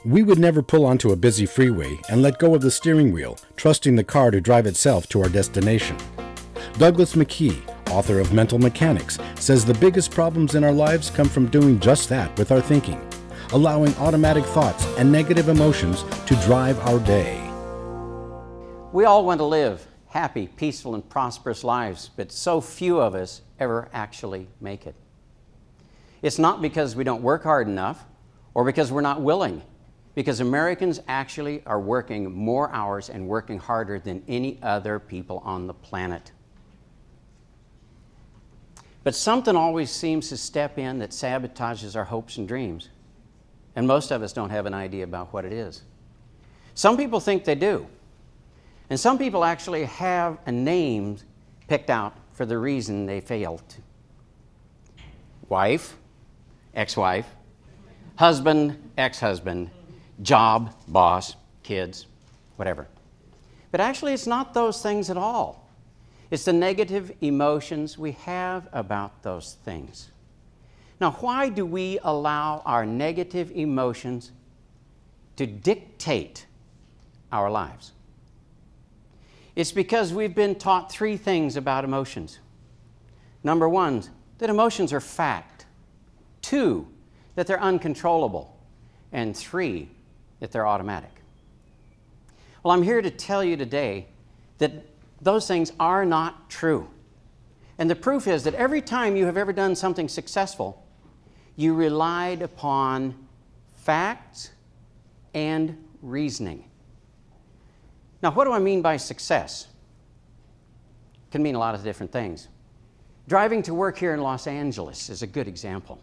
We would never pull onto a busy freeway and let go of the steering wheel, trusting the car to drive itself to our destination. Douglas McKee, author of Mental Mechanics, says the biggest problems in our lives come from doing just that with our thinking, allowing automatic thoughts and negative emotions to drive our day. We all want to live happy, peaceful, and prosperous lives, but so few of us ever actually make it. It's not because we don't work hard enough or because we're not willing, because Americans actually are working more hours and working harder than any other people on the planet. But something always seems to step in that sabotages our hopes and dreams, and most of us don't have an idea about what it is. Some people think they do, and some people actually have a name picked out for the reason they failed. Wife, ex-wife, husband, ex-husband, job, boss, kids, whatever. But actually it's not those things at all. It's the negative emotions we have about those things. Now, why do we allow our negative emotions to dictate our lives? It's because we've been taught three things about emotions. Number one, that emotions are fact. Two, that they're uncontrollable. And three, that they're automatic. Well, I'm here to tell you today that those things are not true. And the proof is that every time you have ever done something successful, you relied upon facts and reasoning. Now, what do I mean by success? It can mean a lot of different things. Driving to work here in Los Angeles is a good example.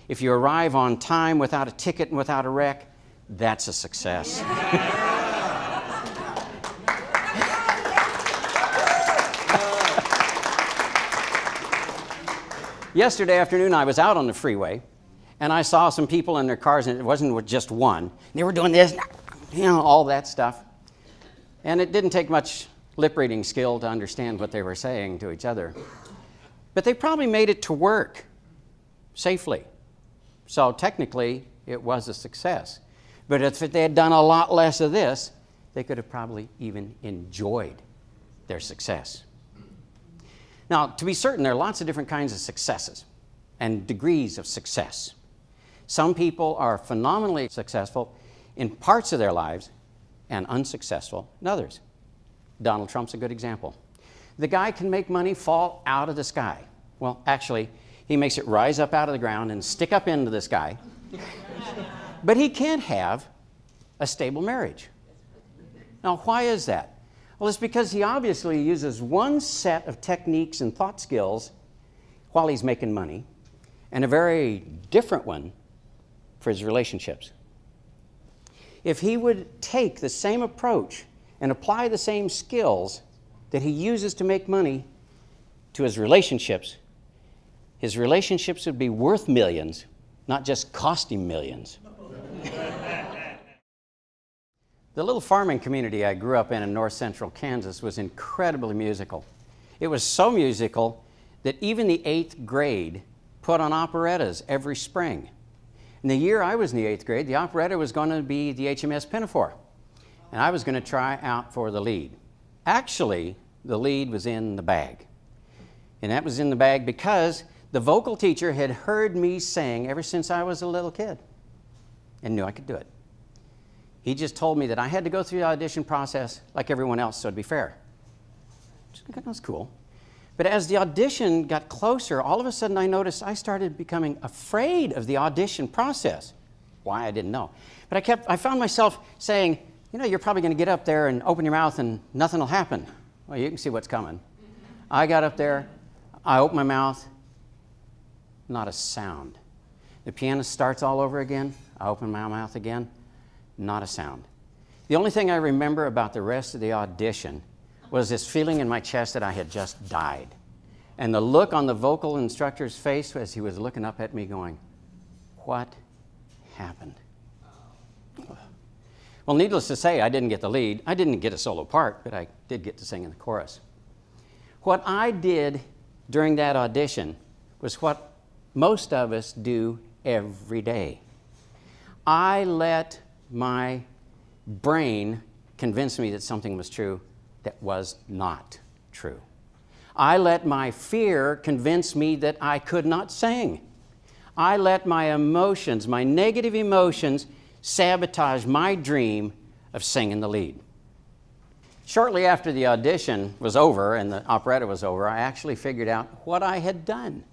If you arrive on time without a ticket and without a wreck, that's a success. Yesterday afternoon, I was out on the freeway, and I saw some people in their cars, and it wasn't just one. They were doing this, you know, all that stuff. And it didn't take much lip-reading skill to understand what they were saying to each other. But they probably made it to work safely. So technically, it was a success. But if they had done a lot less of this, they could have probably even enjoyed their success. Now, to be certain, there are lots of different kinds of successes and degrees of success. Some people are phenomenally successful in parts of their lives and unsuccessful in others. Donald Trump's a good example. The guy can make money fall out of the sky. Well, actually, he makes it rise up out of the ground and stick up into the sky. But he can't have a stable marriage. Now, why is that? Well, it's because he obviously uses one set of techniques and thought skills while he's making money, and a very different one for his relationships. If he would take the same approach and apply the same skills that he uses to make money to his relationships would be worth millions, not just cost him millions. The little farming community I grew up in north central Kansas was incredibly musical. It was so musical that even the 8th grade put on operettas every spring. In the year I was in the 8th grade, the operetta was going to be the HMS Pinafore, and I was going to try out for the lead. Actually, the lead was in the bag. And that was in the bag because the vocal teacher had heard me sing ever since I was a little kid and knew I could do it. He just told me that I had to go through the audition process like everyone else, so it'd be fair. That was cool. But as the audition got closer, all of a sudden I noticed I started becoming afraid of the audition process. Why, I didn't know. But I found myself saying, you know, you're probably going to get up there and open your mouth and nothing will happen. Well, you can see what's coming. I got up there, I opened my mouth, not a sound. The piano starts all over again, I open my mouth again, not a sound. The only thing I remember about the rest of the audition was this feeling in my chest that I had just died. And the look on the vocal instructor's face as he was looking up at me going, what happened? Well, needless to say, I didn't get the lead. I didn't get a solo part, but I did get to sing in the chorus. What I did during that audition was what most of us do every day. I let my brain convince me that something was true that was not true. I let my fear convince me that I could not sing. I let my emotions, my negative emotions, sabotage my dream of singing the lead. Shortly after the audition was over and the operetta was over, I actually figured out what I had done.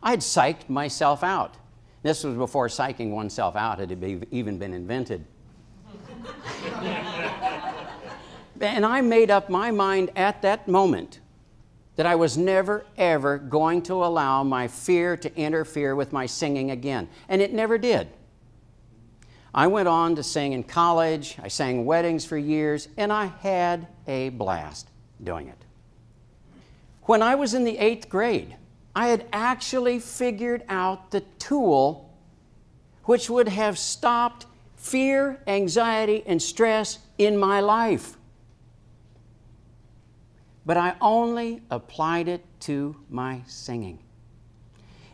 I had psyched myself out. This was before psyching oneself out had even been invented. And I made up my mind at that moment that I was never, ever going to allow my fear to interfere with my singing again. And it never did. I went on to sing in college, I sang weddings for years, and I had a blast doing it. When I was in the 8th grade, I had actually figured out the tool which would have stopped fear, anxiety, and stress in my life. But I only applied it to my singing.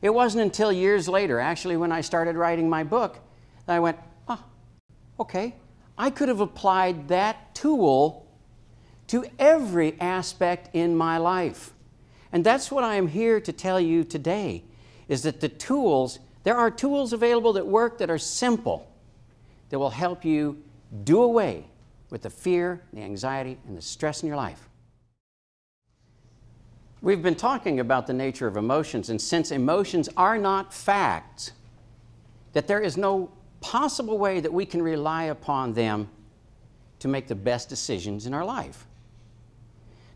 It wasn't until years later, actually when I started writing my book, that I went, oh, okay, I could have applied that tool to every aspect in my life. And that's what I am here to tell you today, is that the tools, there are tools available that work, that are simple, that will help you do away with the fear, the anxiety, and the stress in your life. We've been talking about the nature of emotions, and since emotions are not facts, that there is no possible way that we can rely upon them to make the best decisions in our life.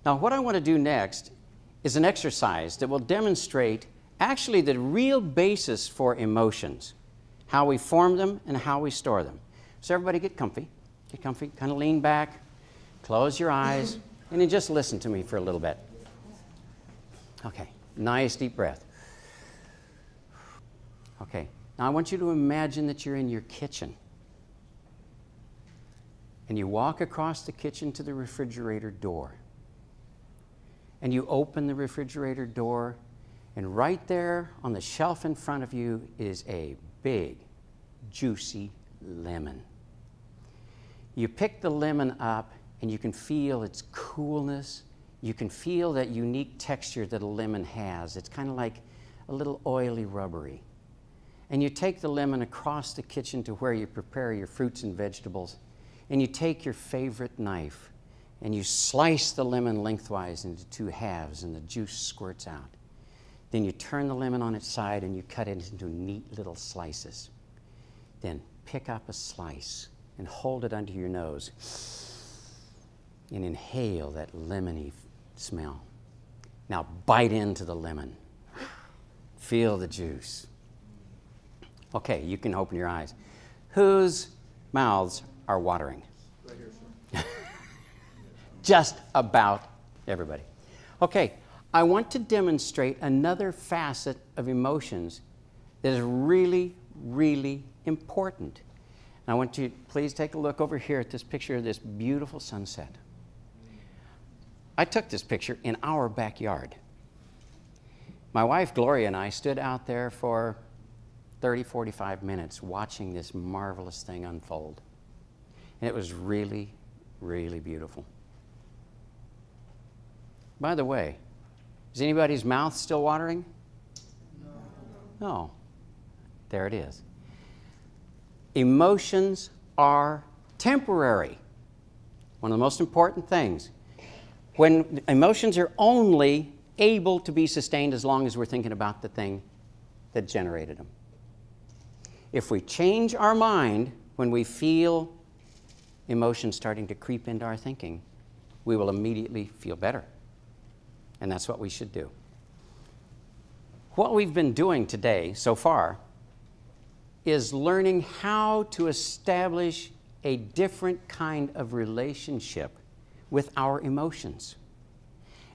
Now, what I want to do next is an exercise that will demonstrate actually the real basis for emotions, how we form them and how we store them. So everybody get comfy, kind of lean back, close your eyes, and then just listen to me for a little bit. Okay, nice deep breath. Okay, now I want you to imagine that you're in your kitchen. And you walk across the kitchen to the refrigerator door. And you open the refrigerator door, and right there on the shelf in front of you is a big, juicy lemon. You pick the lemon up, and you can feel its coolness. You can feel that unique texture that a lemon has. It's kind of like a little oily, rubbery. And you take the lemon across the kitchen to where you prepare your fruits and vegetables, and you take your favorite knife, and you slice the lemon lengthwise into 2 halves, and the juice squirts out. Then you turn the lemon on its side, and you cut it into neat little slices. Then pick up a slice and hold it under your nose and inhale that lemony smell. Now bite into the lemon. Feel the juice. Okay, you can open your eyes. Whose mouths are watering? Right here, sir. Just about everybody. Okay, I want to demonstrate another facet of emotions that is really, really important. And I want you to please take a look over here at this picture of this beautiful sunset. I took this picture in our backyard. My wife Gloria and I stood out there for 30, 45 minutes watching this marvelous thing unfold. And it was really, really beautiful. By the way, is anybody's mouth still watering? No. No. There it is. Emotions are temporary. One of the most important things. When emotions are only able to be sustained as long as we're thinking about the thing that generated them. If we change our mind when we feel emotions starting to creep into our thinking, we will immediately feel better. And that's what we should do. What we've been doing today so far is learning how to establish a different kind of relationship with our emotions.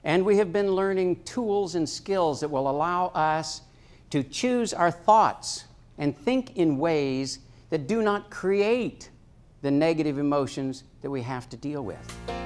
And we have been learning tools and skills that will allow us to choose our thoughts and think in ways that do not create the negative emotions that we have to deal with.